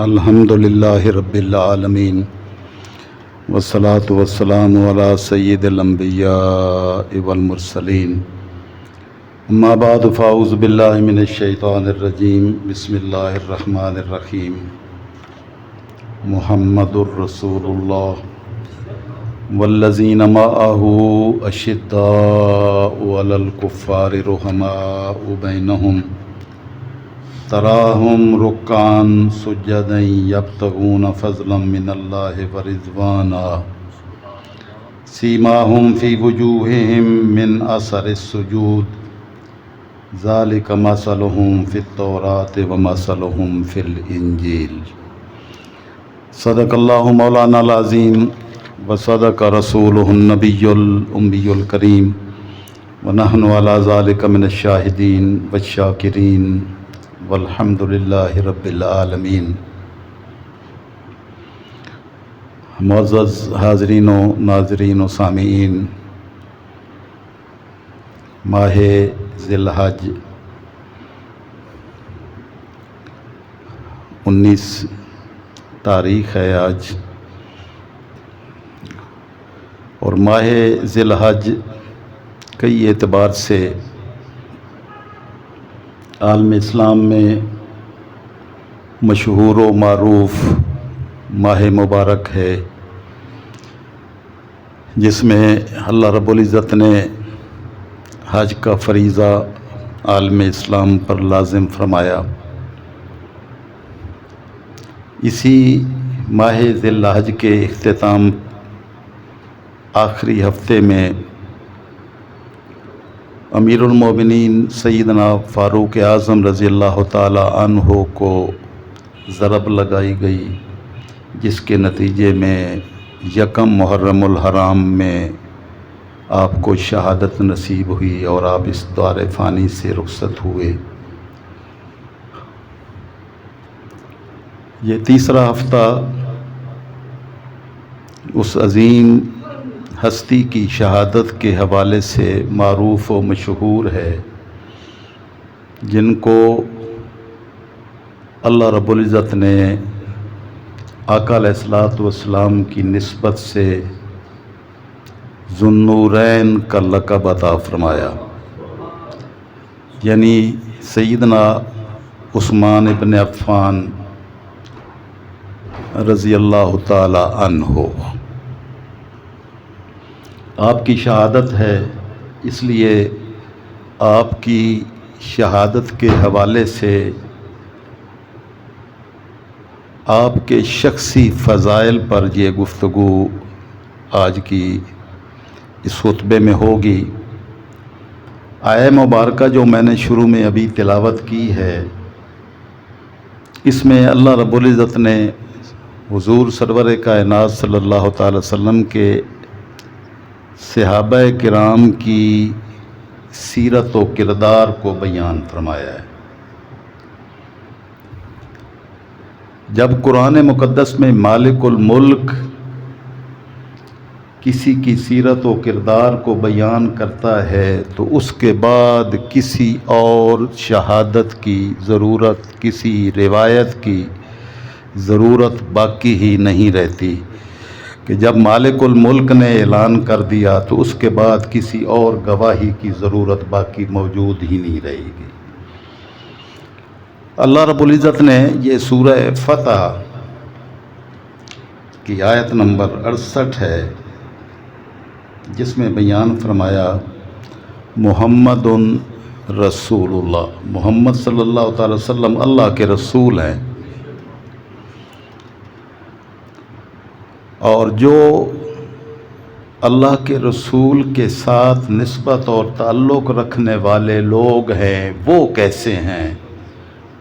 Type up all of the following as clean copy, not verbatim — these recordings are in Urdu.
الحمد للہ رب العالمین والصلاة والسلام علی سید الانبیاء والمرسلین اما بعد فاعوذ باللہ من الشیطان الرجیم بسم اللہ الرحمن الرحیم محمد الرسول اللہ والذین معہ اشداء علی الکفار رحماء بینہم تراہم رکعا سجدا یبتغون فضلا من اللہ ورضوانا سیماہم فی وجوہہم من اثر السجود ذالک مثلہم فی التوراۃ ومثلہم فی الانجیل۔ صدق اللہ مولانا العظیم وصدق رسولہ النبی الامی الکریم ونحن علی ذالک من الشاہدین والشاکرین والحمد للہ رب العالمین۔ معزز حاضرین و ناظرین و سامعین، ماہ ذی الحج 19 تاریخ ہے آج، اور ماہ ذی الحج کئی اعتبار سے عالم اسلام میں مشہور و معروف ماہ مبارک ہے، جس میں اللہ رب العزت نے حج کا فریضہ عالم اسلام پر لازم فرمایا۔ اسی ماہ ذی الحج کے اختتام آخری ہفتے میں امیر المومنین سیدنا فاروق اعظم رضی اللہ تعالی عنہ کو ضرب لگائی گئی، جس کے نتیجے میں یکم محرم الحرام میں آپ کو شہادت نصیب ہوئی اور آپ اس دار فانی سے رخصت ہوئے۔ یہ تیسرا ہفتہ اس عظیم ہستی کی شہادت کے حوالے سے معروف و مشہور ہے، جن کو اللہ رب العزت نے آقا علیہ الصلوۃ والسلام کی نسبت سے ذو النورین کا لقب عطا فرمایا، یعنی سیدنا عثمان ابن عفان رضی اللہ تعالی عنہ۔ آپ کی شہادت ہے، اس لیے آپ کی شہادت کے حوالے سے آپ کے شخصی فضائل پر یہ گفتگو آج کی اس خطبے میں ہوگی۔ آیہ مبارکہ جو میں نے شروع میں ابھی تلاوت کی ہے، اس میں اللہ رب العزت نے حضور سرور کائنات صلی اللہ تعالی وسلم کے صحابہ کرام کی سیرت و کردار کو بیان فرمایا ہے۔ جب قرآن مقدس میں مالک الملک کسی کی سیرت و کردار کو بیان کرتا ہے تو اس کے بعد کسی اور شہادت کی ضرورت، کسی روایت کی ضرورت باقی ہی نہیں رہتی، کہ جب مالک الملک نے اعلان کر دیا تو اس کے بعد کسی اور گواہی کی ضرورت باقی موجود ہی نہیں رہے گی۔ اللہ رب العزت نے یہ سورہ فتح کی آیت نمبر 68 ہے، جس میں بیان فرمایا محمد رسول اللہ، محمد صلی اللہ تعالی وسلم اللہ کے رسول ہیں، اور جو اللہ کے رسول کے ساتھ نسبت اور تعلق رکھنے والے لوگ ہیں وہ کیسے ہیں،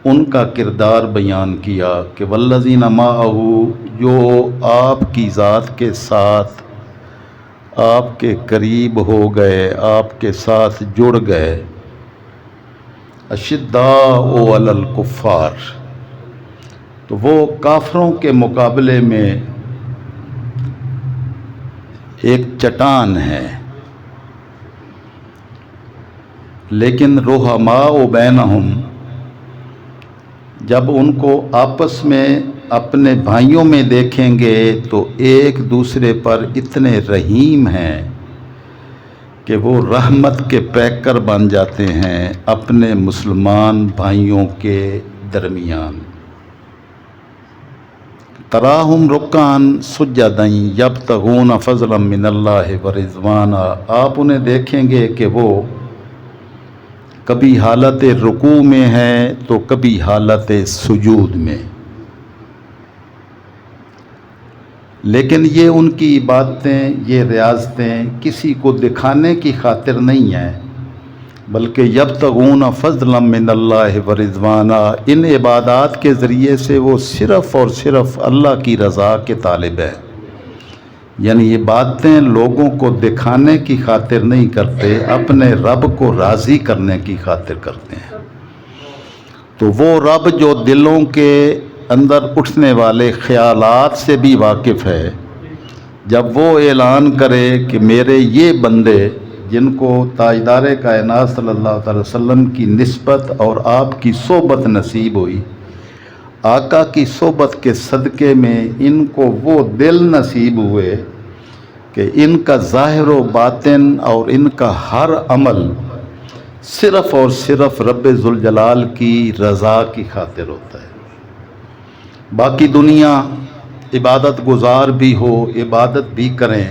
ان کا کردار بیان کیا کہ والذین معہ، جو آپ کی ذات کے ساتھ آپ کے قریب ہو گئے، آپ کے ساتھ جڑ گئے، اشداء علی الکفار، تو وہ کافروں کے مقابلے میں ایک چٹان ہے، لیکن رحماء بینہم، جب ان کو آپس میں اپنے بھائیوں میں دیکھیں گے تو ایک دوسرے پر اتنے رحیم ہیں کہ وہ رحمت کے پیکر بن جاتے ہیں اپنے مسلمان بھائیوں کے درمیان۔ تراہم رکعن سجدًا یبتغون فضلا من اللہ ورضوانا، آپ انہیں دیکھیں گے کہ وہ کبھی حالت رکوع میں ہیں تو کبھی حالت سجود میں، لیکن یہ ان کی عبادتیں، یہ ریاضتیں کسی کو دکھانے کی خاطر نہیں ہیں، بلکہ یبتغون فضلا من اللہ ورضوانا، ان عبادات کے ذریعے سے وہ صرف اور صرف اللہ کی رضا کے طالب ہیں۔ یعنی یہ باتیں لوگوں کو دکھانے کی خاطر نہیں کرتے، اپنے رب کو راضی کرنے کی خاطر کرتے ہیں۔ تو وہ رب جو دلوں کے اندر اٹھنے والے خیالات سے بھی واقف ہے، جب وہ اعلان کرے کہ میرے یہ بندے جن کو تاجدار کائنات صلی اللہ علیہ وسلم کی نسبت اور آپ کی صحبت نصیب ہوئی، آقا کی صحبت کے صدقے میں ان کو وہ دل نصیب ہوئے کہ ان کا ظاہر و باطن اور ان کا ہر عمل صرف اور صرف رب ذوالجلال کی رضا کی خاطر ہوتا ہے۔ باقی دنیا عبادت گزار بھی ہو، عبادت بھی کریں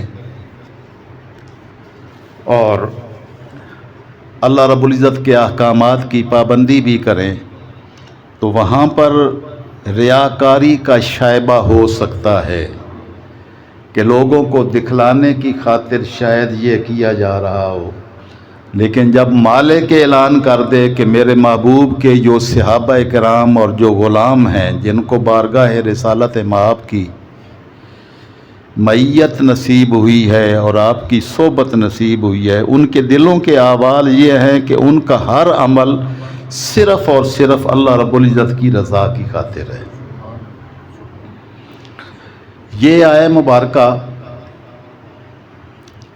اور اللہ رب العزت کے احکامات کی پابندی بھی کریں، تو وہاں پر ریاکاری کا شائبہ ہو سکتا ہے کہ لوگوں کو دکھلانے کی خاطر شاید یہ کیا جا رہا ہو، لیکن جب مالک اعلان کر دے کہ میرے محبوب کے جو صحابہ کرام اور جو غلام ہیں جن کو بارگاہ رسالت مآب کی معیت نصیب ہوئی ہے اور آپ کی صحبت نصیب ہوئی ہے، ان کے دلوں کے احوال یہ ہیں کہ ان کا ہر عمل صرف اور صرف اللہ رب العزت کی رضا کی خاطر ہے۔ یہ آیہ مبارکہ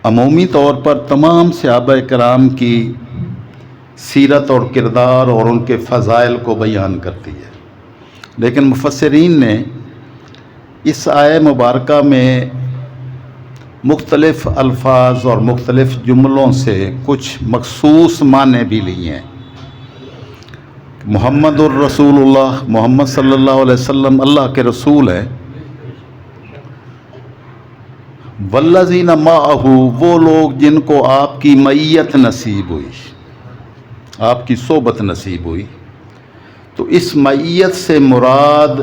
عمومی طور پر تمام صحابہ کرام کی سیرت اور کردار اور ان کے فضائل کو بیان کرتی ہے، لیکن مفسرین نے اس آیہ مبارکہ میں مختلف الفاظ اور مختلف جملوں سے کچھ مخصوص معنی بھی لیے ہیں۔ محمد الرسول اللہ، محمد صلی اللہ علیہ وسلم اللہ کے رسول ہیں۔ والذین معہ، وہ لوگ جن کو آپ کی معیت نصیب ہوئی، آپ کی صحبت نصیب ہوئی۔ تو اس معیت سے مراد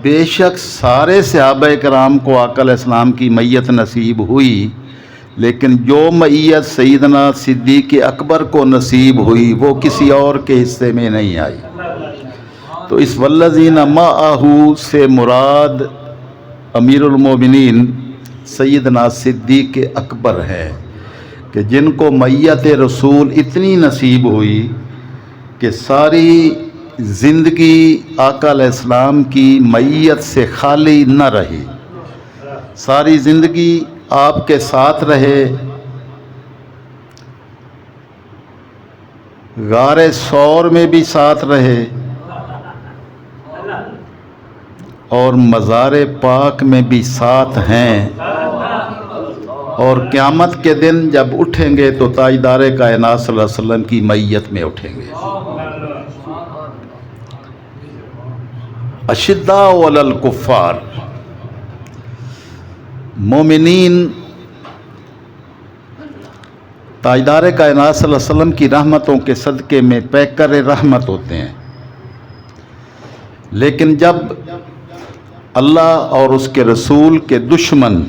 بے شک سارے صحابہ کرام کو آقا علیہ السلام کی معیت نصیب ہوئی، لیکن جو معیت سیدنا صدیق اکبر کو نصیب ہوئی وہ کسی اور کے حصے میں نہیں آئی۔ تو اس والذین معہ سے مراد امیر المومنین سیدنا صدیق اکبر ہے کہ جن کو معیت رسول اتنی نصیب ہوئی کہ ساری زندگی آقا علیہ السلام کی معیت سے خالی نہ رہی، ساری زندگی آپ کے ساتھ رہے، غار ثور میں بھی ساتھ رہے اور مزار پاک میں بھی ساتھ ہیں، اور قیامت کے دن جب اٹھیں گے تو تاجدار کائنات صلی اللہ علیہ وسلم کی معیت میں اٹھیں گے۔ اشداء علی الکفار، مومنین تاجدار کائنات صلی اللہ علیہ وسلم کی رحمتوں کے صدقے میں پیکر رحمت ہوتے ہیں، لیکن جب اللہ اور اس کے رسول کے دشمن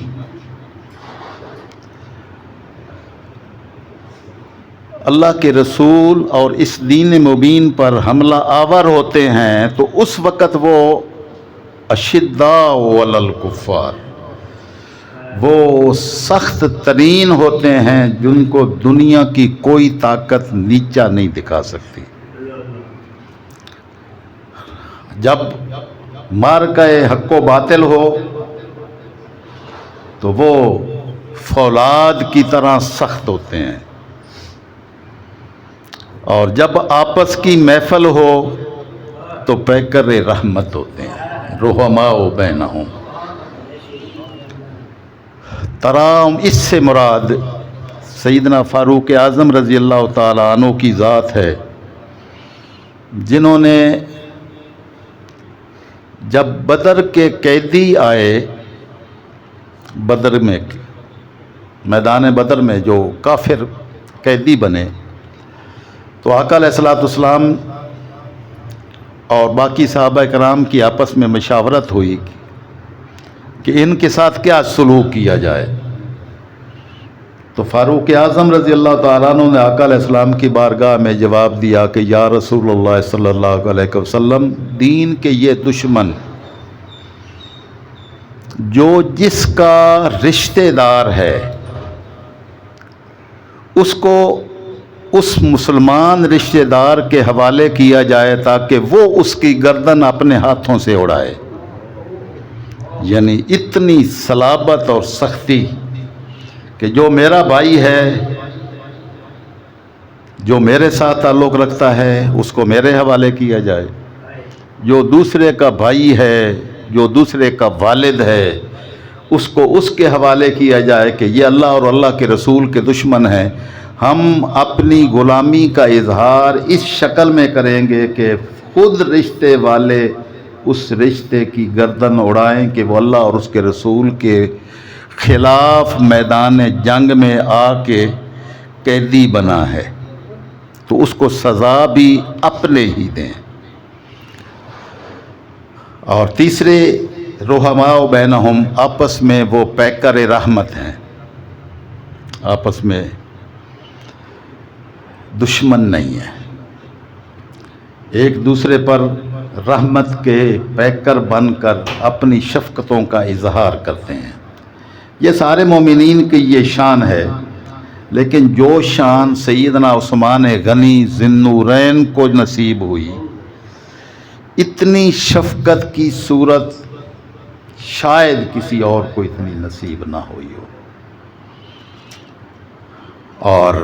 اللہ کے رسول اور اس دین مبین پر حملہ آور ہوتے ہیں تو اس وقت وہ اشداء علی الکفار، وہ سخت ترین ہوتے ہیں جن کو دنیا کی کوئی طاقت نیچا نہیں دکھا سکتی۔ جب معرکہ حق و باطل ہو تو وہ فولاد کی طرح سخت ہوتے ہیں، اور جب آپس کی محفل ہو تو پیکر رحمت ہوتے ہیں۔ رحماء بینہم۔ تراہم، اس سے مراد سیدنا فاروق اعظم رضی اللہ تعالیٰ عنہ کی ذات ہے، جنہوں نے جب بدر کے قیدی آئے، بدر میں میدان بدر میں جو کافر قیدی بنے، تو آقا علیہ الصلوۃ والسلام اور باقی صحابہ کرام کی آپس میں مشاورت ہوئی کہ ان کے ساتھ کیا سلوک کیا جائے۔ تو فاروق اعظم رضی اللہ تعالیٰ عنہ نے آقا علیہ السلام کی بارگاہ میں جواب دیا کہ یا رسول اللہ صلی اللہ علیہ وسلم، دین کے یہ دشمن جو جس کا رشتہ دار ہے اس کو اس مسلمان رشتہ دار کے حوالے کیا جائے تاکہ وہ اس کی گردن اپنے ہاتھوں سے اڑائے، یعنی اتنی صلابت اور سختی کہ جو میرا بھائی ہے، جو میرے ساتھ تعلق رکھتا ہے، اس کو میرے حوالے کیا جائے، جو دوسرے کا بھائی ہے، جو دوسرے کا والد ہے، اس کو اس کے حوالے کیا جائے کہ یہ اللہ اور اللہ کے رسول کے دشمن ہیں۔ ہم اپنی غلامی کا اظہار اس شکل میں کریں گے کہ خود رشتے والے اس رشتے کی گردن اڑائیں کہ وہ اللہ اور اس کے رسول کے خلاف میدان جنگ میں آ کے قیدی بنا ہے، تو اس کو سزا بھی اپنے ہی دیں۔ اور تیسرے، رحماء بینہم، آپس میں وہ پیکر رحمت ہیں، آپس میں دشمن نہیں ہیں، ایک دوسرے پر رحمت کے پیکر بن کر اپنی شفقتوں کا اظہار کرتے ہیں۔ یہ سارے مومنین کی یہ شان ہے، لیکن جو شان سیدنا عثمان غنی ذی النورین کو نصیب ہوئی، اتنی شفقت کی صورت شاید کسی اور کو اتنی نصیب نہ ہوئی ہو۔ اور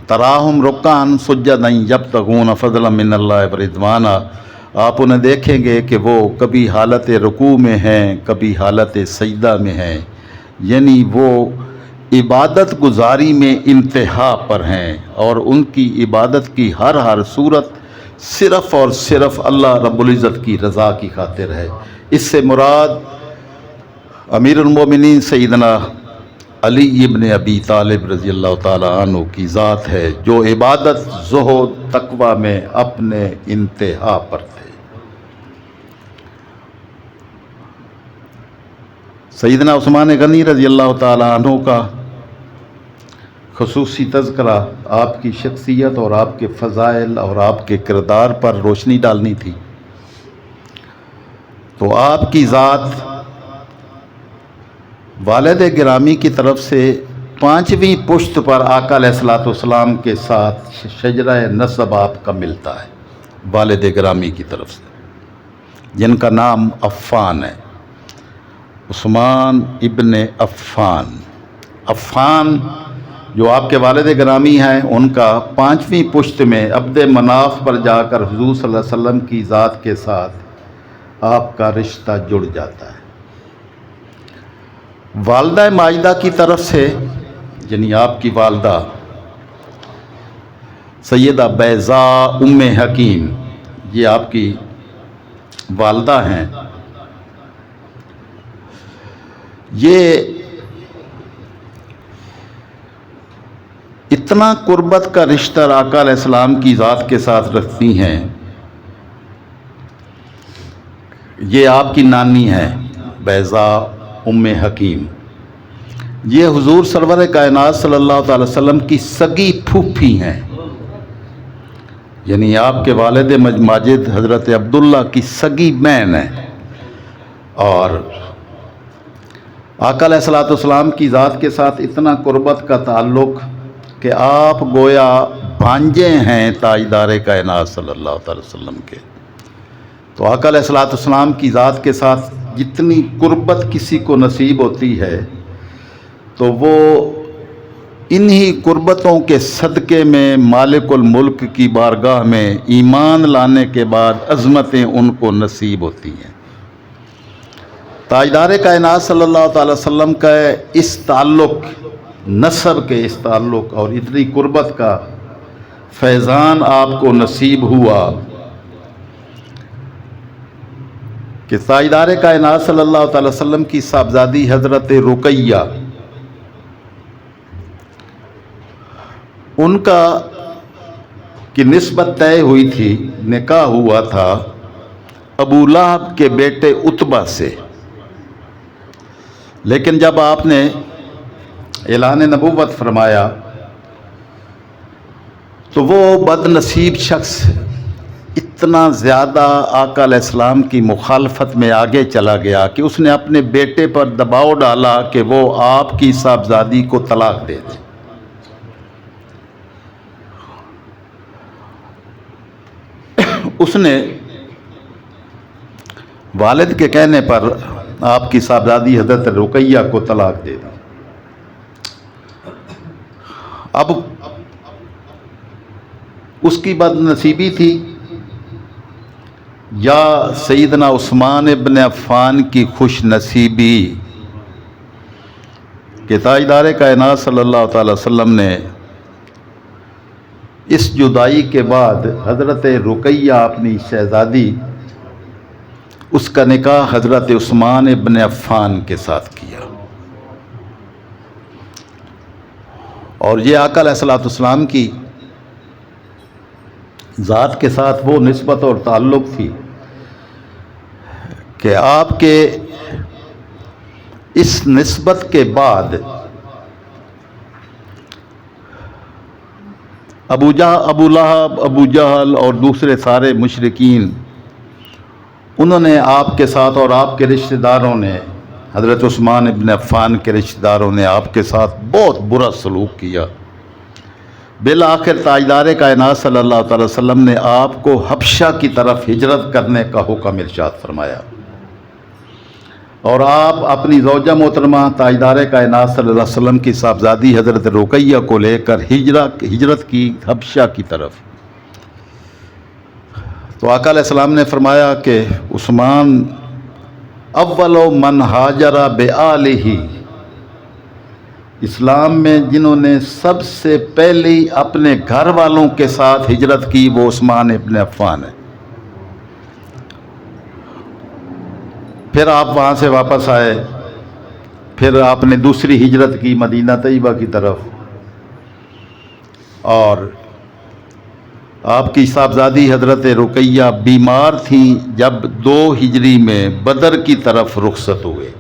تراہم رکعاً سجداً یبتغون فضلا من اللہ ورضوانا، آپ انہیں دیکھیں گے کہ وہ کبھی حالت رکوع میں ہیں، کبھی حالت سجدہ میں ہیں، یعنی وہ عبادت گزاری میں انتہا پر ہیں، اور ان کی عبادت کی ہر صورت صرف اور صرف اللہ رب العزت کی رضا کی خاطر ہے۔ اس سے مراد امیر المومنین سیدنا علی ابن ابی طالب رضی اللہ تعالیٰ عنہ کی ذات ہے، جو عبادت، زہد، تقوی میں اپنے انتہا پر تھے۔ سیدنا عثمان غنی رضی اللہ تعالیٰ عنہ کا خصوصی تذکرہ آپ کی شخصیت اور آپ کے فضائل اور آپ کے کردار پر روشنی ڈالنی تھی، تو آپ کی ذات والد گرامی کی طرف سے 5ویں پشت پر آقا علیہ الصلوۃ والسلام کے ساتھ شجرہ نسب آپ کا ملتا ہے، والد گرامی کی طرف سے، جن کا نام عفان ہے، عثمان ابن عفان۔ عفان جو آپ کے والد گرامی ہیں، ان کا 5ویں پشت میں عبد مناف پر جا کر حضور صلی اللہ علیہ وسلم کی ذات کے ساتھ آپ کا رشتہ جڑ جاتا ہے۔ والدہ ماجدہ کی طرف سے، یعنی آپ کی والدہ سیدہ بیضاء ام حکیم، یہ آپ کی والدہ ہیں، یہ اتنا قربت کا رشتہ آقا علیہ السلام کی ذات کے ساتھ رکھتی ہیں۔ یہ آپ کی نانی ہے بیضاء ام حکیم، یہ حضور سرور کائنات صلی اللہ تعالی وسلم کی سگی پھوپھی ہیں، یعنی آپ کے والد ماجد حضرت عبداللہ کی سگی بہن ہے، اور آقا علیہ الصلوۃ والسلام کی ذات کے ساتھ اتنا قربت کا تعلق کہ آپ گویا بھانجے ہیں تاجدار کائنات صلی اللہ تعالی وسلم کے۔ تو آقا علیہ الصلوۃ والسلام کی ذات کے ساتھ جتنی قربت کسی کو نصیب ہوتی ہے، تو وہ انہی قربتوں کے صدقے میں مالک الملک کی بارگاہ میں ایمان لانے کے بعد عظمتیں ان کو نصیب ہوتی ہیں۔ تاجدار کائنات صلی اللہ تعالی وسلم کا اس تعلق، نسب کے اس تعلق اور اتنی قربت کا فیضان آپ کو نصیب ہوا کہ تاجدار کائنات صلی اللہ تعالی وسلم کی صاحبزادی حضرت رقیہ، ان کا کی نسبت طے ہوئی تھی، نکاح ہوا تھا ابو لہب کے بیٹے عتبہ سے، لیکن جب آپ نے اعلان نبوت فرمایا تو وہ بد نصیب شخص اتنا زیادہ آقا علیہ السلام کی مخالفت میں آگے چلا گیا کہ اس نے اپنے بیٹے پر دباؤ ڈالا کہ وہ آپ کی صاحبزادی کو طلاق دے دے۔ اس نے والد کے کہنے پر آپ کی صاحبزادی حضرت رقیہ کو طلاق دے دی۔ اب اس کی بد نصیبی تھی یا سیدنا عثمان ابن عفان کی خوش نصیبی کہ تاجدار کائنات صلی اللہ تعالی وسلم نے اس جدائی کے بعد حضرت رقیہ اپنی شہزادی، اس کا نکاح حضرت عثمان ابن عفان کے ساتھ کیا، اور یہ آقا علیہ الصلوۃ والسلام کی ذات کے ساتھ وہ نسبت اور تعلق تھی کہ آپ کے اس نسبت کے بعد ابو لہب، ابو جہل اور دوسرے سارے مشرکین، انہوں نے آپ کے ساتھ اور آپ کے رشتہ داروں نے، حضرت عثمان ابن عفان کے رشتہ داروں نے آپ کے ساتھ بہت برا سلوک کیا۔ بالآخر تاجدار کائنات صلی اللہ تعالی وسلم نے آپ کو حبشہ کی طرف ہجرت کرنے کا حکم ارشاد فرمایا، اور آپ اپنی زوجہ محترمہ تاجدار کائنات صلی اللہ علیہ وسلم کی صاحبزادی حضرت رقیہ کو لے کر ہجرت کی حبشہ کی طرف۔ تو آقا علیہ السلام نے فرمایا کہ عثمان اول من ہاجر بآلہ، اسلام میں جنہوں نے سب سے پہلے اپنے گھر والوں کے ساتھ ہجرت کی وہ عثمان ابن عفان ہے۔ پھر آپ وہاں سے واپس آئے، پھر آپ نے دوسری ہجرت کی مدینہ طیبہ کی طرف، اور آپ کی صاحبزادی حضرت رقیہ بیمار تھیں جب 2 ہجری میں بدر کی طرف رخصت ہوئے۔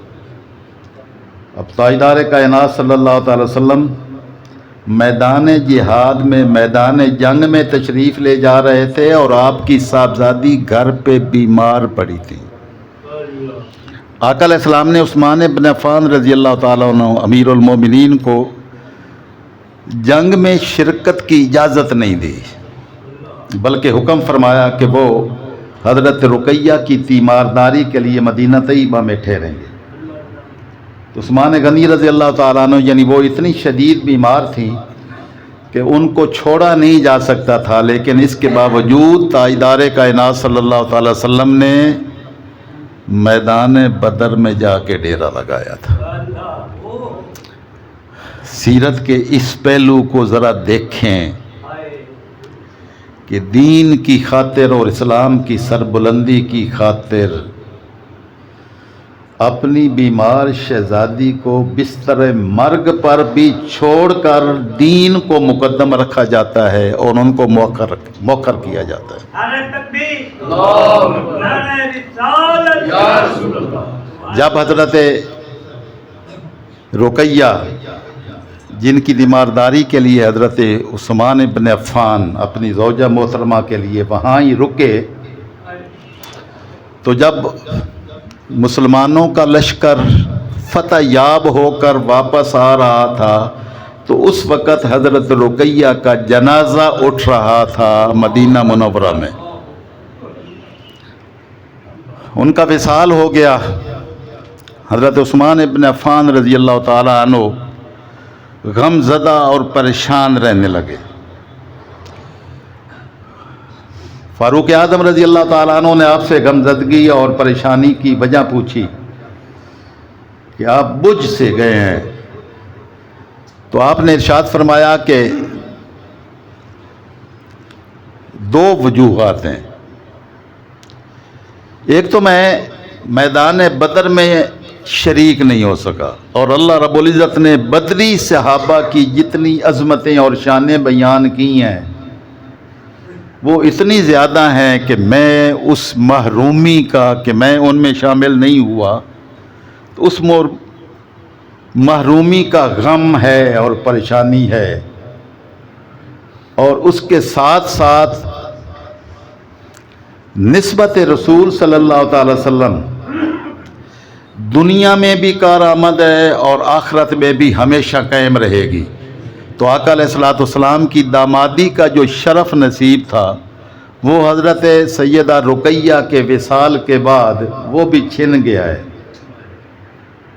اب تاجدار کائنات صلی اللہ تعالی وسلم میدان جہاد میں، میدان جنگ میں تشریف لے جا رہے تھے، اور آپ کی صاحبزادی گھر پہ بیمار پڑی تھی۔ آقا علیہ السلام نے عثمان ابن عفان رضی اللہ تعالیٰ عنہ امیر المومنین کو جنگ میں شرکت کی اجازت نہیں دی، بلکہ حکم فرمایا کہ وہ حضرت رقیہ کی تیمارداری کے لیے مدینہ طیبہ میں ٹھہریں گے۔ تو عثمان غنی رضی اللہ تعالیٰ عنہ، یعنی وہ اتنی شدید بیمار تھیں کہ ان کو چھوڑا نہیں جا سکتا تھا، لیکن اس کے باوجود تاجدار کائنات صلی اللہ تعالی وسلم نے میدان بدر میں جا کے ڈیرا لگایا تھا۔ سیرت کے اس پہلو کو ذرا دیکھیں کہ دین کی خاطر اور اسلام کی سربلندی کی خاطر اپنی بیمار شہزادی کو بستر مرگ پر بھی چھوڑ کر دین کو مقدم رکھا جاتا ہے اور ان کو موخر کیا جاتا ہے۔ جب حضرت رقیہ، جن کی تیمارداری کے لیے حضرت عثمان ابن عفان اپنی زوجہ محترمہ کے لیے وہاں ہی رکے، تو جب مسلمانوں کا لشکر فتح یاب ہو کر واپس آ رہا تھا تو اس وقت حضرت رقیہ کا جنازہ اٹھ رہا تھا مدینہ منورہ میں۔ ان کا وصال ہو گیا۔ حضرت عثمان ابن عفان رضی اللہ تعالیٰ عنہ غم زدہ اور پریشان رہنے لگے۔ فاروق اعظم رضی اللہ تعالیٰ عنہ نے آپ سے غمزدگی اور پریشانی کی وجہ پوچھی کہ آپ بجھ سے گئے ہیں، تو آپ نے ارشاد فرمایا کہ دو وجوہات ہیں۔ ایک تو میں میدان بدر میں شریک نہیں ہو سکا، اور اللہ رب العزت نے بدری صحابہ کی جتنی عظمتیں اور شانیں بیان کی ہیں وہ اتنی زیادہ ہیں کہ میں اس محرومی کا کہ میں ان میں شامل نہیں ہوا تو اس محرومی کا غم ہے اور پریشانی ہے، اور اس کے ساتھ ساتھ نسبت رسول صلی اللہ تعالی وسلم دنیا میں بھی کارآمد ہے اور آخرت میں بھی ہمیشہ قائم رہے گی۔ تو آقا علیہ الصلوۃ والسلام کی دامادی کا جو شرف نصیب تھا وہ حضرت سیدہ رقیہ کے وصال کے بعد وہ بھی چھن گیا ہے،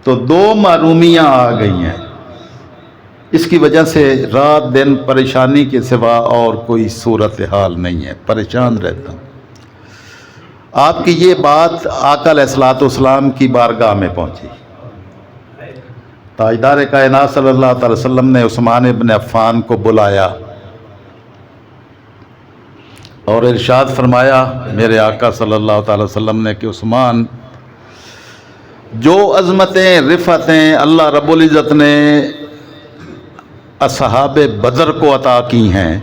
تو دو محرومیاں آ گئی ہیں۔ اس کی وجہ سے رات دن پریشانی کے سوا اور کوئی صورتحال نہیں ہے، پریشان رہتا ہوں۔ آپ کی یہ بات آقا علیہ الصلوۃ والسلام کی بارگاہ میں پہنچی، تاجدار کائنات صلی اللہ تعالی وسلم نے عثمان ابن عفان کو بلایا اور ارشاد فرمایا میرے آقا صلی اللہ تعالی وسلم نے کہ عثمان، جو عظمتیں رفعتیں اللہ رب العزت نے اصحاب بدر کو عطا کی ہیں،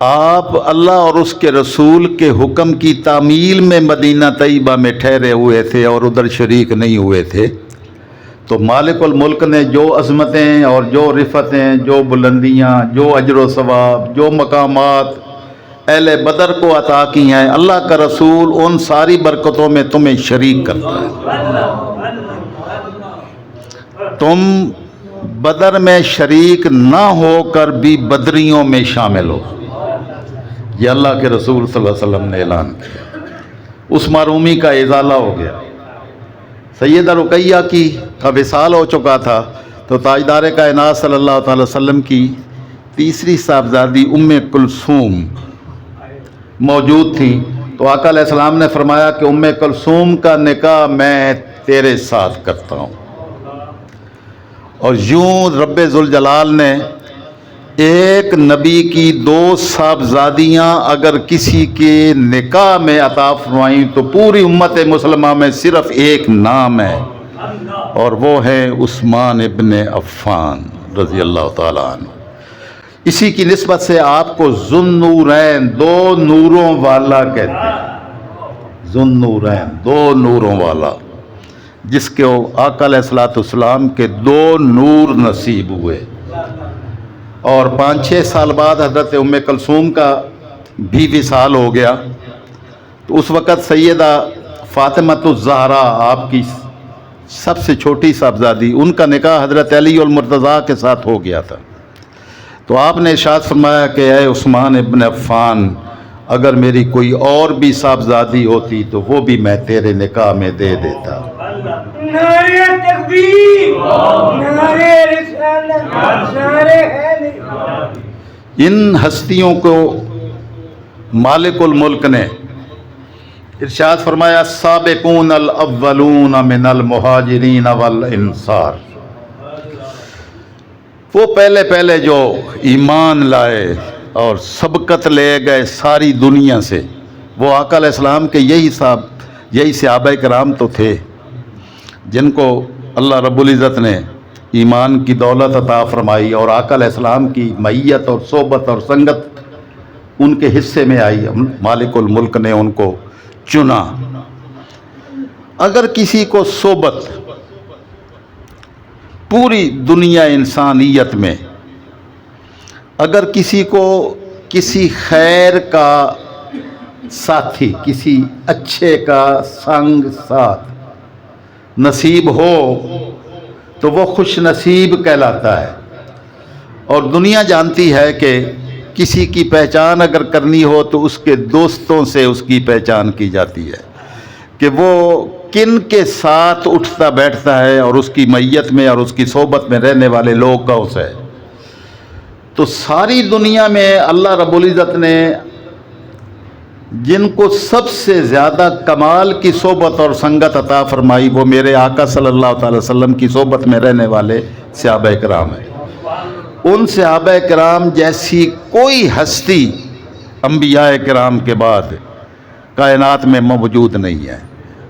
آپ اللہ اور اس کے رسول کے حکم کی تعمیل میں مدینہ طیبہ میں ٹھہرے ہوئے تھے اور ادھر شریک نہیں ہوئے تھے، تو مالک الملک نے جو عظمتیں اور جو رفعتیں، جو بلندیاں، جو اجر و ثواب، جو مقامات اہل بدر کو عطا کی ہیں، اللہ کا رسول ان ساری برکتوں میں تمہیں شریک کرتا ہے۔ تم بدر میں شریک نہ ہو کر بھی بدریوں میں شامل ہو، یہ اللہ کے رسول صلی اللہ علیہ وسلم نے اعلان کیا۔ اس محرومی کا ازالہ ہو گیا۔ سیدہ رقیہ کی کا وصال ہو چکا تھا، تو تاجدار کائنات صلی اللہ تعالی وسلم کی تیسری صاحبزادی ام کلثوم موجود تھیں، تو آقا علیہ السلام نے فرمایا کہ ام کلثوم کا نکاح میں تیرے ساتھ کرتا ہوں۔ اور یوں رب ذوالجلال نے ایک نبی کی دو صاحبزادیاں اگر کسی کے نکاح میں عطا فرمائیں تو پوری امت مسلمہ میں صرف ایک نام ہے، اور وہ ہے عثمان ابن عفان رضی اللہ تعالیٰ عنہ۔ اسی کی نسبت سے آپ کو ذو النورین، دو نوروں والا کہتے ہیں۔ ذو النورین، دو نوروں والا، جس کے آقا علیہ الصلوۃ والسلام کے دو نور نصیب ہوئے۔ اور 5-6 سال بعد حضرت ام کلثوم کا بھی وصال ہو گیا، تو اس وقت سیدہ فاطمۃ الزہرا آپ کی سب سے چھوٹی صاحبزادی، ان کا نکاح حضرت علی المرتضیٰ کے ساتھ ہو گیا تھا۔ تو آپ نے ارشاد فرمایا کہ اے عثمان ابن عفان، اگر میری کوئی اور بھی صاحبزادی ہوتی تو وہ بھی میں تیرے نکاح میں دے دیتا۔ نعرہ تکبیر، نعرہ رسالت، نعرہ حیدر۔ ان ہستیوں کو مالک الملک نے ارشاد فرمایا السابقون الاولون من المہاجرین والانصار، وہ پہلے جو ایمان لائے اور سبقت لے گئے ساری دنیا سے، وہ آقا علیہ السلام کے یہی صحابہ کرام تو تھے جن کو اللہ رب العزت نے ایمان کی دولت عطا فرمائی، اور آقا علیہ السلام کی معیت اور صحبت اور سنگت ان کے حصے میں آئی، مالک الملک نے ان کو چنا۔ اگر کسی کو صحبت پوری دنیا انسانیت میں، اگر کسی کو کسی خیر کا ساتھی، کسی اچھے کا سنگ ساتھ نصیب ہو تو وہ خوش نصیب کہلاتا ہے۔ اور دنیا جانتی ہے کہ کسی کی پہچان اگر کرنی ہو تو اس کے دوستوں سے اس کی پہچان کی جاتی ہے کہ وہ کن کے ساتھ اٹھتا بیٹھتا ہے، اور اس کی معیت میں اور اس کی صحبت میں رہنے والے لوگ کا اسے۔ تو ساری دنیا میں اللہ رب العزت نے جن کو سب سے زیادہ کمال کی صحبت اور سنگت عطا فرمائی وہ میرے آقا صلی اللہ تعالی وسلم کی صحبت میں رہنے والے صحابہ کرام ہیں۔ ان صحابہ کرام جیسی کوئی ہستی انبیاء کرام کے بعد کائنات میں موجود نہیں ہے،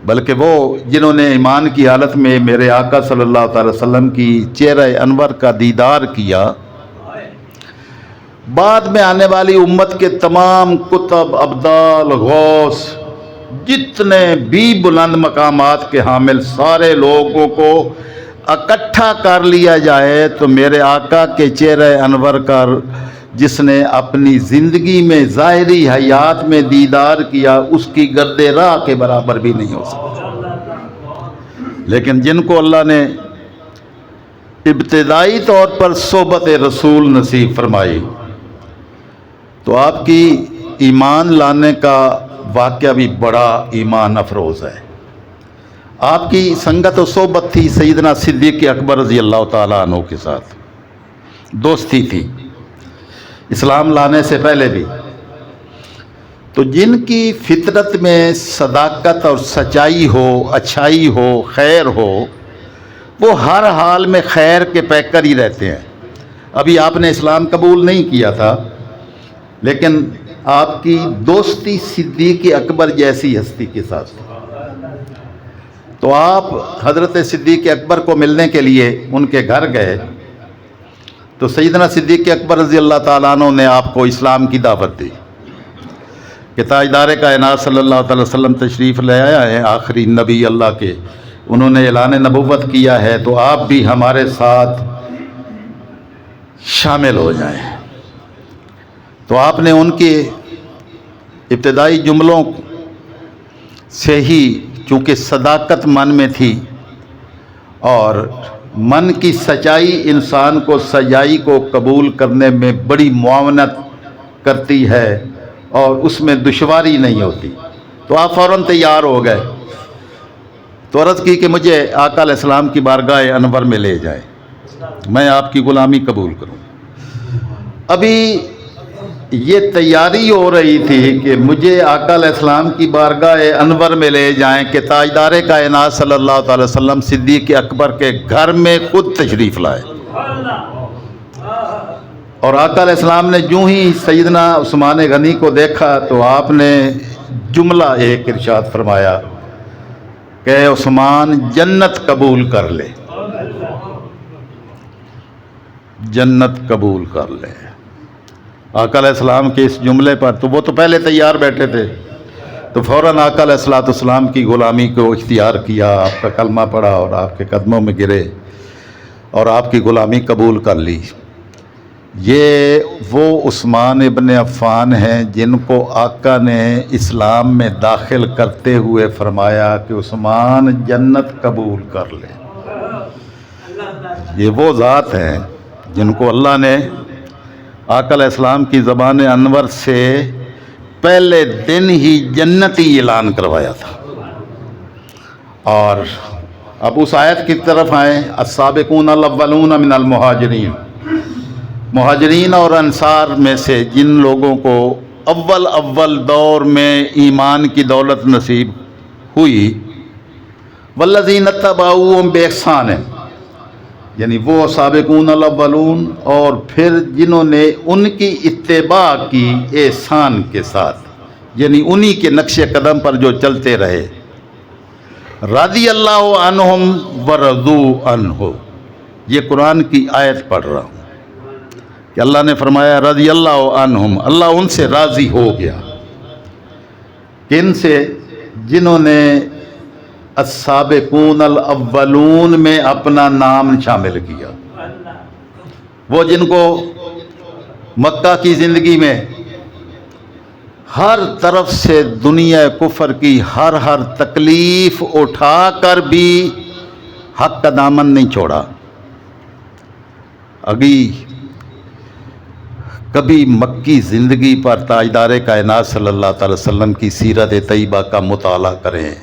بلکہ وہ جنہوں نے ایمان کی حالت میں میرے آقا صلی اللہ تعالی وسلم کی چہرہ انور کا دیدار کیا، بعد میں آنے والی امت کے تمام کتب، ابدال، غوث، جتنے بھی بلند مقامات کے حامل سارے لوگوں کو اکٹھا کر لیا جائے تو میرے آقا کے چہرہ انور کا جس نے اپنی زندگی میں ظاہری حیات میں دیدار کیا اس کی گرد راہ کے برابر بھی نہیں ہو سکتا۔ لیکن جن کو اللہ نے ابتدائی طور پر صحبت رسول نصیب فرمائی تو آپ کی ایمان لانے کا واقعہ بھی بڑا ایمان افروز ہے۔ آپ کی سنگت و صحبت تھی سیدنا صدیق اکبر رضی اللہ تعالیٰ عنہ کے ساتھ، دوستی تھی اسلام لانے سے پہلے بھی۔ تو جن کی فطرت میں صداقت اور سچائی ہو، اچھائی ہو، خیر ہو، وہ ہر حال میں خیر کے پیکر ہی رہتے ہیں۔ ابھی آپ نے اسلام قبول نہیں کیا تھا لیکن آپ کی دوستی صدیق اکبر جیسی ہستی کے ساتھ تھی۔ تو آپ حضرت صدیق اکبر کو ملنے کے لیے ان کے گھر گئے تو سیدنا صدیق اکبر رضی اللہ تعالیٰ عنہ نے آپ کو اسلام کی دعوت دی کہ تاجدار کائنات صلی اللہ علیہ وسلم تشریف لے آیا ہے، آخری نبی اللہ کے، انہوں نے اعلان نبوت کیا ہے تو آپ بھی ہمارے ساتھ شامل ہو جائیں۔ تو آپ نے ان کے ابتدائی جملوں سے ہی چونکہ صداقت من میں تھی اور من کی سچائی انسان کو سچائی کو قبول کرنے میں بڑی معاونت کرتی ہے اور اس میں دشواری نہیں ہوتی، تو آپ فوراً تیار ہو گئے۔ تو عرض کی کہ مجھے آقا علیہ السلام کی بارگاہ انور میں لے جائیں، میں آپ کی غلامی قبول کروں۔ ابھی یہ تیاری ہو رہی تھی کہ مجھے آقا علیہ السلام کی بارگاہ انور میں لے جائیں کہ تاجدار کائنات صلی اللہ تعالی وسلم صدیق اکبر کے گھر میں خود تشریف لائے۔ اور آقا علیہ السلام نے جو ہی سیدنا عثمان غنی کو دیکھا تو آپ نے جملہ ایک ارشاد فرمایا کہ عثمان جنت قبول کر لے، جنت قبول کر لے۔ آقا علیہ السلام کے اس جملے پر تو وہ تو پہلے تیار بیٹھے تھے، تو فوراً آقا علیہ السلام کی غلامی کو اختیار کیا، آپ کا کلمہ پڑھا اور آپ کے قدموں میں گرے اور آپ کی غلامی قبول کر لی۔ یہ وہ عثمان ابن عفان ہیں جن کو آقا نے اسلام میں داخل کرتے ہوئے فرمایا کہ عثمان جنت قبول کر لے۔ یہ وہ ذات ہیں جن کو اللہ نے آقا علیہ السلام کی زبان انور سے پہلے دن ہی جنتی اعلان کروایا تھا۔ اور اب اس آیت کی طرف آئیں، السابقون الاولون من المہاجرین، مہاجرین اور انصار میں سے جن لوگوں کو اول دور میں ایمان کی دولت نصیب ہوئی، والذین اتبعوہم بإحسان، یعنی وہ سابقون الاولون اور پھر جنہوں نے ان کی اتباع کی احسان کے ساتھ، یعنی انہی کے نقش قدم پر جو چلتے رہے، رضی اللہ عنہم ورضوا عنہ، یہ قرآن کی آیت پڑھ رہا ہوں کہ اللہ نے فرمایا رضی اللہ عنہم، اللہ ان سے راضی ہو گیا، کن سے؟ جنہوں نے السابقون الاولون میں اپنا نام شامل کیا، وہ جن کو مکہ کی زندگی میں ہر طرف سے دنیا کفر کی ہر تکلیف اٹھا کر بھی حق کا دامن نہیں چھوڑا۔ ابھی کبھی مکی زندگی پر تاجدار کائنات صلی اللہ تعالی وسلم کی سیرت طیبہ کا مطالعہ کریں۔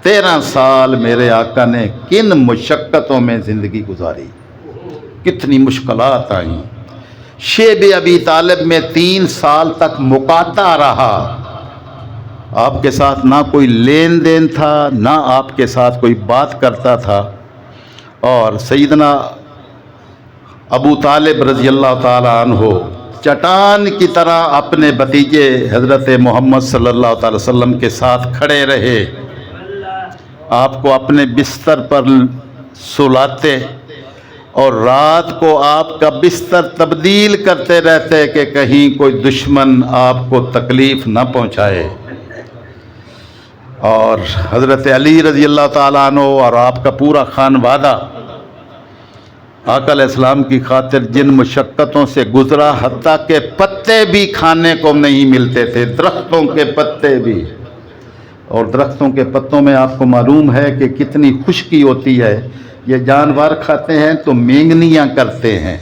13 سال میرے آقا نے کن مشقتوں میں زندگی گزاری، کتنی مشکلات آئیں۔ شیب ابی طالب میں 3 سال تک مقاطع رہا، آپ کے ساتھ نہ کوئی لین دین تھا، نہ آپ کے ساتھ کوئی بات کرتا تھا، اور سیدنا ابو طالب رضی اللہ تعالی عنہ چٹان کی طرح اپنے بھتیجے حضرت محمد صلی اللہ تعالی وسلم کے ساتھ کھڑے رہے، آپ کو اپنے بستر پر سلاتے اور رات کو آپ کا بستر تبدیل کرتے رہتے کہ کہیں کوئی دشمن آپ کو تکلیف نہ پہنچائے۔ اور حضرت علی رضی اللہ تعالیٰ عنہ اور آپ کا پورا خانوادہ آقا علیہ السلام کی خاطر جن مشقتوں سے گزرا، حتیٰ کہ پتے بھی کھانے کو نہیں ملتے تھے، درختوں کے پتے بھی، اور درختوں کے پتوں میں آپ کو معلوم ہے کہ کتنی خشکی ہوتی ہے، یہ جانور کھاتے ہیں تو مینگنیاں کرتے ہیں۔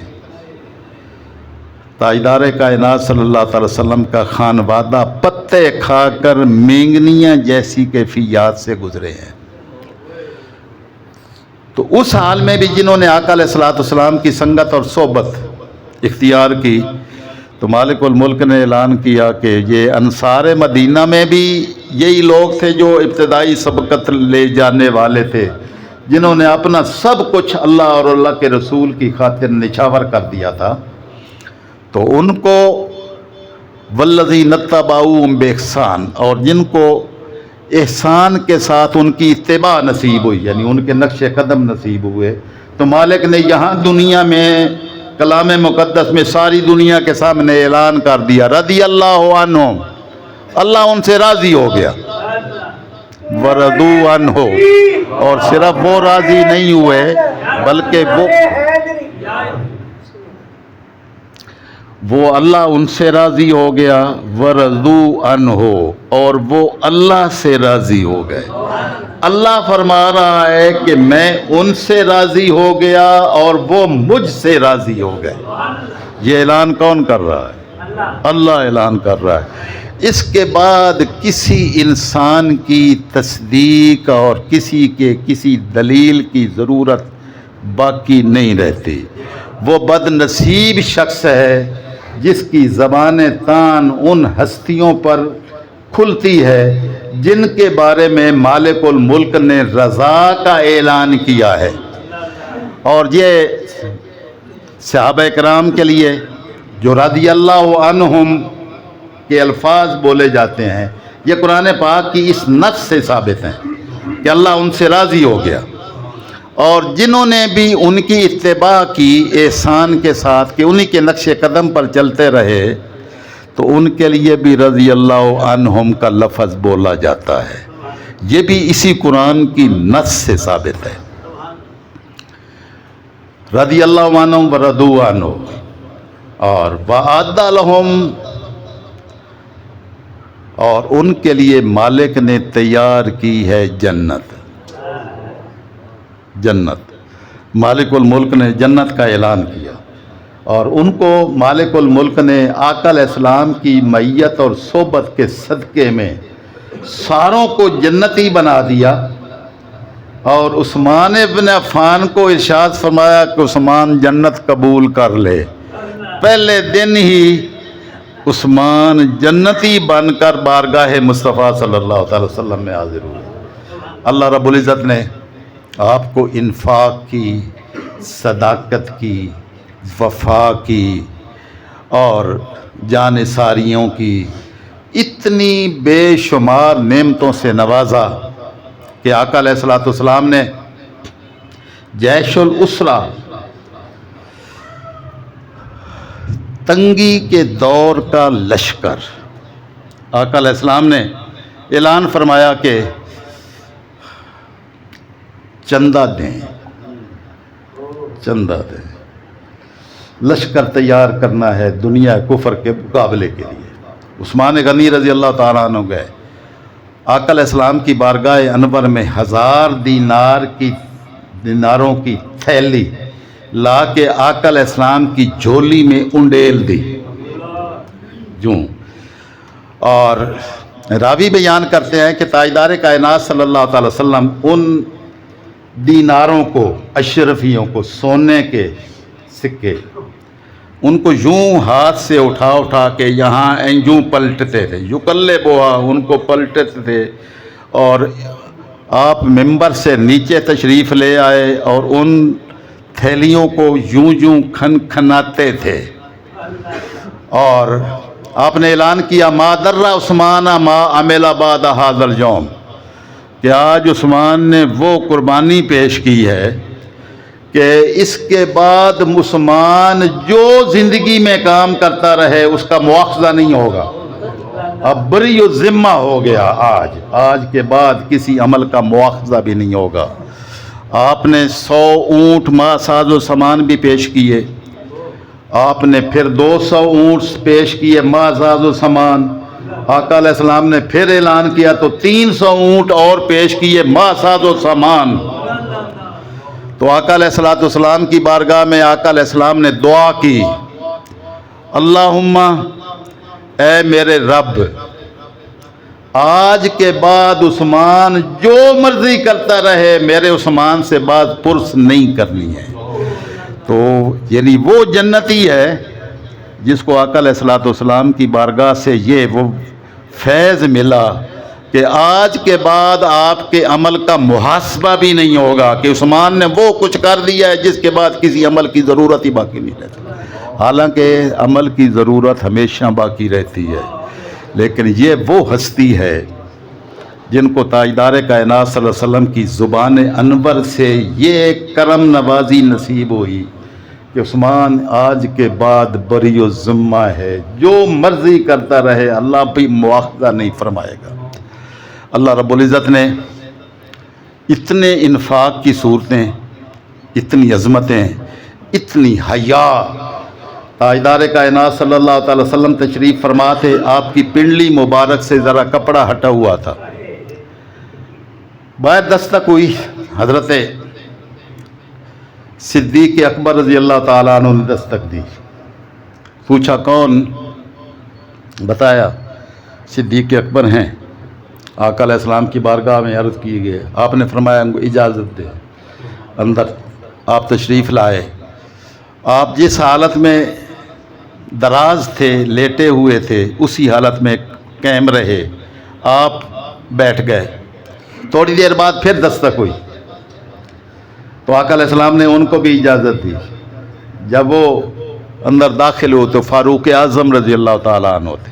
تاجدار کائنات صلی اللہ تعالی وسلم کا خانوادہ پتے کھا کر مینگنیاں جیسی کیفیات سے گزرے ہیں۔ تو اس حال میں بھی جنہوں نے آقا علیہ السلام کی سنگت اور صحبت اختیار کی، تو مالک الملک نے اعلان کیا کہ یہ انصار مدینہ میں بھی یہی لوگ تھے جو ابتدائی سبقت لے جانے والے تھے، جنہوں نے اپنا سب کچھ اللہ اور اللہ کے رسول کی خاطر نچھاور کر دیا تھا۔ تو ان کو والذین اتبعوہم بإحسان، اور جن کو احسان کے ساتھ ان کی اتباع نصیب ہوئی، یعنی ان کے نقش قدم نصیب ہوئے، تو مالک نے یہاں دنیا میں کلام مقدس میں ساری دنیا کے سامنے اعلان کر دیا، رضی اللہ عنہم، اللہ ان سے راضی ہو گیا، ورضوا عنہ، اور صرف وہ راضی نہیں ہوئے بلکہ وہ اللہ ان سے راضی ہو گیا، ورضوا عنہ، اور وہ اللہ سے راضی ہو گئے۔ اللہ فرما رہا ہے کہ میں ان سے راضی ہو گیا اور وہ مجھ سے راضی ہو گئے۔ یہ اعلان کون کر رہا ہے؟ اللہ اعلان کر رہا ہے۔ اس کے بعد کسی انسان کی تصدیق اور کسی دلیل کی ضرورت باقی نہیں رہتی۔ وہ بد نصیب شخص ہے جس کی زبان تان ان ہستیوں پر کھلتی ہے جن کے بارے میں مالک الملک نے رضا کا اعلان کیا ہے۔ اور یہ صحابہ کرام کے لیے جو رضی اللہ عنہم کے الفاظ بولے جاتے ہیں، یہ قرآن پاک کی اس نص سے ثابت ہیں کہ اللہ ان سے راضی ہو گیا، اور جنہوں نے بھی ان کی اتباع کی احسان کے ساتھ کہ انہی کے نقش قدم پر چلتے رہے، تو ان کے لیے بھی رضی اللہ عنہم کا لفظ بولا جاتا ہے۔ یہ بھی اسی قرآن کی نص سے ثابت ہے، رضی اللہ عنہم ورضوا عنہ، اور وَأَعَدَّ لَهُمْ، اور ان کے لیے مالک نے تیار کی ہے جنت۔ جنت، مالک الملک نے جنت کا اعلان کیا، اور ان کو مالک الملک نے آقا علیہ السلام کی معیت اور صحبت کے صدقے میں ساروں کو جنتی بنا دیا۔ اور عثمان ابن عفان کو ارشاد فرمایا کہ عثمان جنت قبول کر لے۔ پہلے دن ہی عثمان جنتی بن کر بارگاہ مصطفیٰ صلی اللہ تعالی وسلم میں حاضر ہوئے۔ اللہ رب العزت نے آپ کو انفاق کی، صداقت کی، وفا کی اور جانثاریوں کی اتنی بے شمار نعمتوں سے نوازا کہ آقا علیہ السلام نے جیش الاسرہ، تنگی کے دور کا لشکر، آقا علیہ السلام نے اعلان فرمایا کہ چندہ دیں، چندہ دیں، لشکر تیار کرنا ہے دنیا کفر کے مقابلے کے لیے۔ عثمان غنی رضی اللہ تعالیٰ عنہ گئے، آقا علیہ السلام کی بارگاہ انور میں 1000 دیناروں کی تھیلی لا کے آقا علیہ السلام کی جھولی میں انڈیل دی جوں۔ اور راوی بیان کرتے ہیں کہ تاجدار کائنات صلی اللہ تعالی وسلم ان دیناروں کو، اشرفیوں کو، سونے کے سکے، ان کو یوں ہاتھ سے اٹھا اٹھا کے یہاں یوں پلٹتے تھے، یکلے بوا ان کو پلٹتے تھے، اور آپ ممبر سے نیچے تشریف لے آئے اور ان تھیلیوں کو یوں یوں کھن کھناتے تھے، اور آپ نے اعلان کیا ما در عثمان ما عمل بعد ھذا اليوم، کہ آج عثمان نے وہ قربانی پیش کی ہے کہ اس کے بعد مسلمان جو زندگی میں کام کرتا رہے اس کا مواخذہ نہیں ہوگا، اب بری و ذمہ ہو گیا، آج کے بعد کسی عمل کا مواخذہ بھی نہیں ہوگا۔ آپ نے 100 اونٹ ما ساز و سامان بھی پیش کیے، آپ نے پھر 200 اونٹ پیش کیے ما ساز و سامان، آقا علیہ السلام نے پھر اعلان کیا تو 300 اونٹ اور پیش کیے ما ساز و سامان۔ تو آقا علیہ السلام کی بارگاہ میں آقا علیہ السلام نے دعا کی، اللہم اے میرے رب، آج کے بعد عثمان جو مرضی کرتا رہے، میرے عثمان سے بات پرس نہیں کرنی ہے۔ تو یعنی وہ جنتی ہے جس کو آقا علیہ السلام کی بارگاہ سے یہ وہ فیض ملا کہ آج کے بعد آپ کے عمل کا محاسبہ بھی نہیں ہوگا کہ عثمان نے وہ کچھ کر دیا ہے جس کے بعد کسی عمل کی ضرورت ہی باقی نہیں رہتی۔ حالانکہ عمل کی ضرورت ہمیشہ باقی رہتی ہے، لیکن یہ وہ ہستی ہے جن کو تاجدار کائنات صلی اللہ علیہ وسلم کی زبان انور سے یہ کرم نوازی نصیب ہوئی کہ عثمان آج کے بعد بری و ذمہ ہے، جو مرضی کرتا رہے، اللہ بھی مواخذہ نہیں فرمائے گا۔ اللہ رب العزت نے اتنے انفاق کی صورتیں، اتنی عظمتیں، اتنی حیا، تاجدار کائنات صلی اللہ تعالی وسلم تشریف فرما تھے، آپ کی پنڈلی مبارک سے ذرا کپڑا ہٹا ہوا تھا، باہر دستک ہوئی، حضرت صدیق اکبر رضی اللہ تعالیٰ عنہ نے دستک دی، پوچھا کون؟ بتایا صدیق اکبر ہیں۔ آقا علیہ السلام کی بارگاہ میں عرض کی گئی، آپ نے فرمایا ان کو اجازت دے، اندر آپ تشریف لائے۔ آپ جس حالت میں دراز تھے، لیٹے ہوئے تھے، اسی حالت میں قائم رہے، آپ بیٹھ گئے، تھوڑی دیر بعد پھر دستک ہوئی تو آقا علیہ السلام نے ان کو بھی اجازت دی۔ جب وہ اندر داخل ہوئے تو فاروق اعظم رضی اللہ تعالیٰ عنہ تھے۔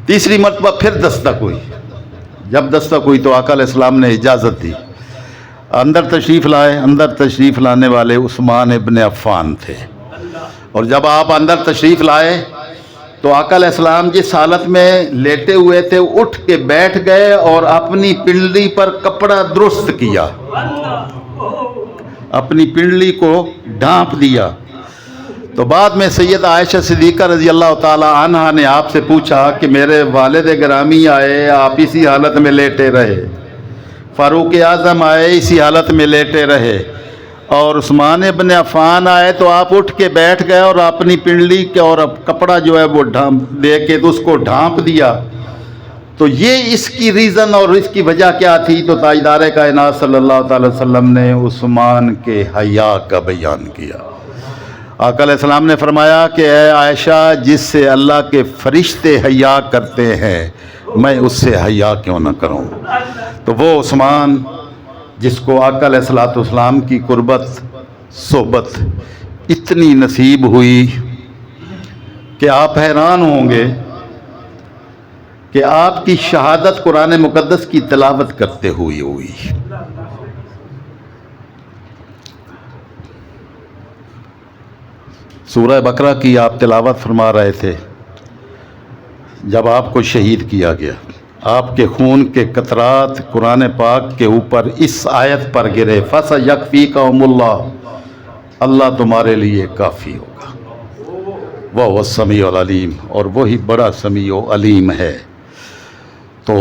تیسری مرتبہ پھر دستک ہوئی، جب دستک ہوئی تو آقا علیہ السلام نے اجازت دی، اندر تشریف لائے۔ اندر تشریف لانے والے عثمان ابن عفان تھے، اور جب آپ اندر تشریف لائے تو آقا علیہ السلام جس حالت میں لیٹے ہوئے تھے اٹھ کے بیٹھ گئے اور اپنی پنڈلی پر کپڑا درست کیا، اپنی پنڈلی کو ڈھانپ دیا۔ تو بعد میں سید عائشہ صدیقہ رضی اللہ تعالی عنہا نے آپ سے پوچھا کہ میرے والد گرامی آئے، آپ اسی حالت میں لیٹے رہے، فاروق اعظم آئے، اسی حالت میں لیٹے رہے، اور عثمان ابن عفان آئے تو آپ اٹھ کے بیٹھ گئے اور اپنی پنڈلی کے اور کپڑا جو ہے وہ دے کے اس کو ڈھانپ دیا، تو یہ اس کی ریزن اور اس کی وجہ کیا تھی؟ تو تاجدار کائنات صلی اللہ تعالی وسلم نے عثمان کے حیا کا بیان کیا۔ آقا علیہ السلام نے فرمایا کہ اے عائشہ، جس سے اللہ کے فرشتے حیا کرتے ہیں میں اس سے حیا کیوں نہ کروں؟ تو وہ عثمان جس کو آقا علیہ السلام کی قربت صحبت اتنی نصیب ہوئی کہ آپ حیران ہوں گے کہ آپ کی شہادت قرآن مقدس کی تلاوت کرتے ہوئی۔ سورہ بقرہ کی آپ تلاوت فرما رہے تھے جب آپ کو شہید کیا گیا، آپ کے خون کے قطرات قرآن پاک کے اوپر اس آیت پر گرے، فَسَيَكْفِيكَهُمُ اللَّهُ، اللہ تمہارے لیے کافی ہوگا، وَهُوَ السَّمِيعُ الْعَلِيمُ، اور وہی بڑا سمیع و علیم ہے۔ تو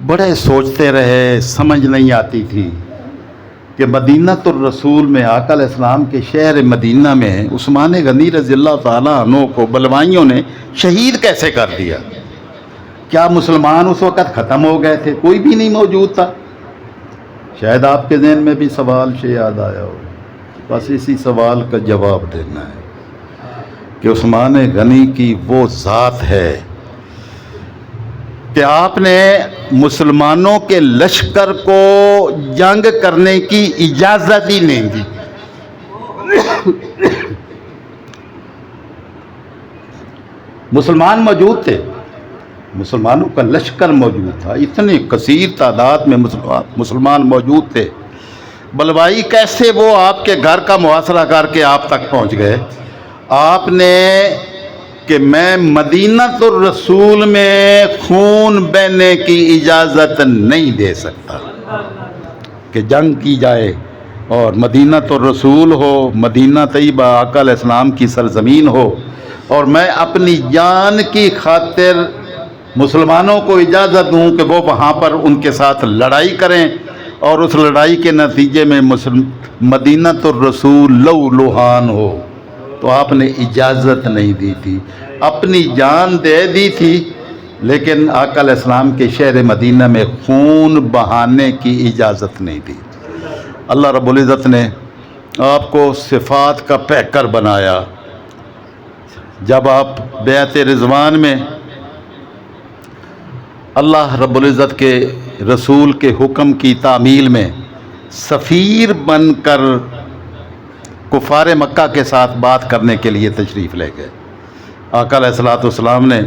بڑے سوچتے رہے، سمجھ نہیں آتی تھی کہ مدینہ الرسول میں آقا علیہ السلام کے شہر مدینہ میں عثمان غنی رضی اللہ تعالیٰ عنہ کو بلوائیوں نے شہید کیسے کر دیا؟ کیا مسلمان اس وقت ختم ہو گئے تھے؟ کوئی بھی نہیں موجود تھا؟ شاید آپ کے ذہن میں بھی سوال سے یاد آیا ہو، بس اسی سوال کا جواب دینا ہے کہ عثمان غنی کی وہ ذات ہے کہ آپ نے مسلمانوں کے لشکر کو جنگ کرنے کی اجازت ہی نہیں دی. مسلمان موجود تھے، مسلمانوں کا لشکر موجود تھا، اتنی کثیر تعداد میں مسلمان موجود تھے. بلوائی کیسے وہ آپ کے گھر کا محاصرہ کر کے آپ تک پہنچ گئے؟ آپ نے کہ میں مدینۃ الرسول میں خون بہنے کی اجازت نہیں دے سکتا کہ جنگ کی جائے، اور مدینۃ الرسول ہو، مدینہ طیبہ آقا علیہ السلام کی سرزمین ہو، اور میں اپنی جان کی خاطر مسلمانوں کو اجازت دوں کہ وہ وہاں پر ان کے ساتھ لڑائی کریں، اور اس لڑائی کے نتیجے میں مدینۃ الرسول لو لوہان ہو، تو آپ نے اجازت نہیں دی تھی. اپنی جان دے دی تھی، لیکن آقا علیہ السلام کے شہر مدینہ میں خون بہانے کی اجازت نہیں دی. اللہ رب العزت نے آپ کو صفات کا پیکر بنایا. جب آپ بیعت رضوان میں اللہ رب العزت کے رسول کے حکم کی تعمیل میں سفیر بن کر کفار مکہ کے ساتھ بات کرنے کے لیے تشریف لے گئے، آقا علیہ السلام نے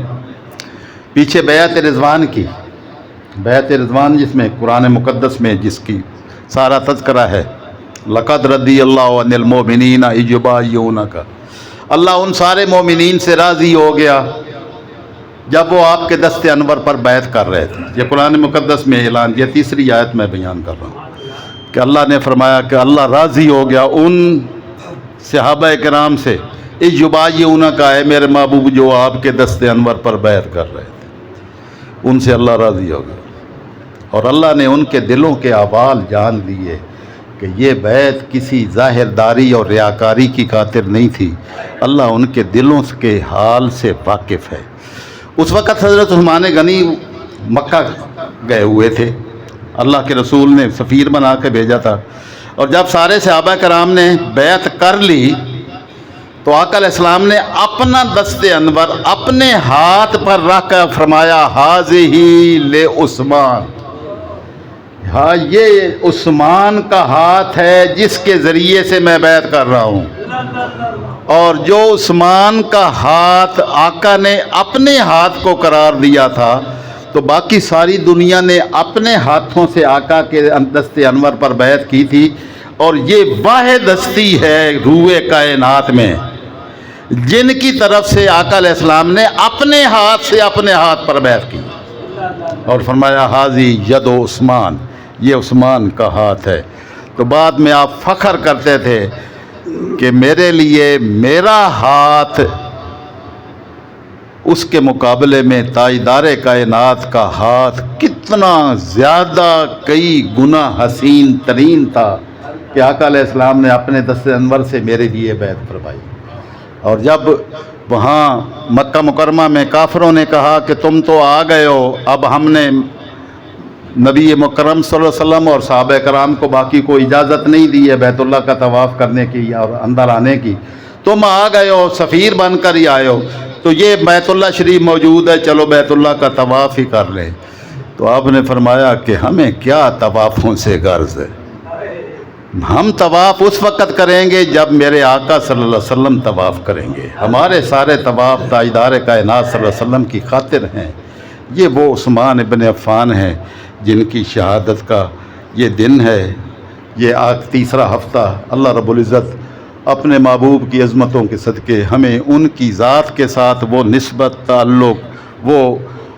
پیچھے بیعت رضوان کی. بیعت رضوان جس میں قرآن مقدس میں جس کی سارا تذکرہ ہے، لقد رضی اللہ عن المؤمنین اذ یبایعونک، اللہ ان سارے مومنین سے راضی ہو گیا جب وہ آپ کے دست انور پر بیعت کر رہے تھے. یہ قرآن مقدس میں اعلان، یہ تیسری آیت میں بیان کر رہا ہوں کہ اللہ نے فرمایا کہ اللہ راضی ہو گیا ان صحابہ کرام سے، اذ یبایعونک، اے میرے محبوب جو آپ کے دست انور پر بیعت کر رہے تھے، ان سے اللہ راضی ہو گیا. اور اللہ نے ان کے دلوں کے احوال جان لیے کہ یہ بیعت کسی ظاہرداری اور ریاکاری کی خاطر نہیں تھی، اللہ ان کے دلوں کے حال سے واقف ہے. اس وقت حضرت عثمان غنی مکہ گئے ہوئے تھے، اللہ کے رسول نے سفیر بنا کے بھیجا تھا، اور جب سارے صحابہ کرام نے بیعت کر لی تو آقا علیہ السلام نے اپنا دست انور اپنے ہاتھ پر رکھ کر فرمایا، ھذہ لعثمان، ہاں یہ عثمان کا ہاتھ ہے جس کے ذریعے سے میں بیعت کر رہا ہوں. اور جو عثمان کا ہاتھ آقا نے اپنے ہاتھ کو قرار دیا تھا تو باقی ساری دنیا نے اپنے ہاتھوں سے آقا کے دست انور پر بیعت کی تھی. اور یہ واحد ہستی ہے روئے کائنات میں جن کی طرف سے آقا علیہ السلام نے اپنے ہاتھ سے اپنے ہاتھ پر بیعت کی اور فرمایا، ھذہ ید عثمان، یہ عثمان کا ہاتھ ہے. تو بعد میں آپ فخر کرتے تھے کہ میرے لیے میرا ہاتھ اس کے مقابلے میں تاجدار کائنات کا ہاتھ کتنا زیادہ کئی گنا حسین ترین تھا کہ آقا علیہ السلام نے اپنے دست انور سے میرے لیے بیعت فرمائی. اور جب وہاں مکہ مکرمہ میں کافروں نے کہا کہ تم تو آ گئے ہو، اب ہم نے نبی مکرم صلی اللہ علیہ وسلم اور صحابہ کرام کو باقی کو اجازت نہیں دی ہے بیت اللہ کا طواف کرنے کی اور اندر آنے کی، تم آ گئے ہو، سفیر بن کر ہی آئے ہو، تو یہ بیت اللہ شریف موجود ہے، چلو بیت اللہ کا طواف ہی کر لیں. تو آپ نے فرمایا کہ ہمیں کیا طوافوں سے غرض ہے، ہم طواف اس وقت کریں گے جب میرے آقا صلی اللہ علیہ وسلم طواف کریں گے. ہمارے سارے طواف تاجدار کائنات صلی اللہ علیہ وسلم کی خاطر ہیں. یہ وہ عثمان ابن عفان ہیں جن کی شہادت کا یہ دن ہے، یہ تیسرا ہفتہ. اللہ رب العزت اپنے محبوب کی عظمتوں کے صدقے ہمیں ان کی ذات کے ساتھ وہ نسبت، تعلق، وہ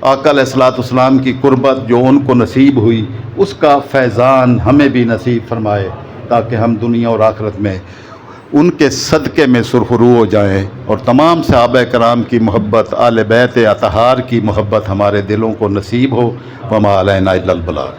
آقا علیہ السلام کی قربت جو ان کو نصیب ہوئی، اس کا فیضان ہمیں بھی نصیب فرمائے تاکہ ہم دنیا اور آخرت میں ان کے صدقے میں سرخرو ہو جائیں، اور تمام صحابہ کرام کی محبت، آل بیت اطہار کی محبت ہمارے دلوں کو نصیب ہو. وما علینا الا البلاغ.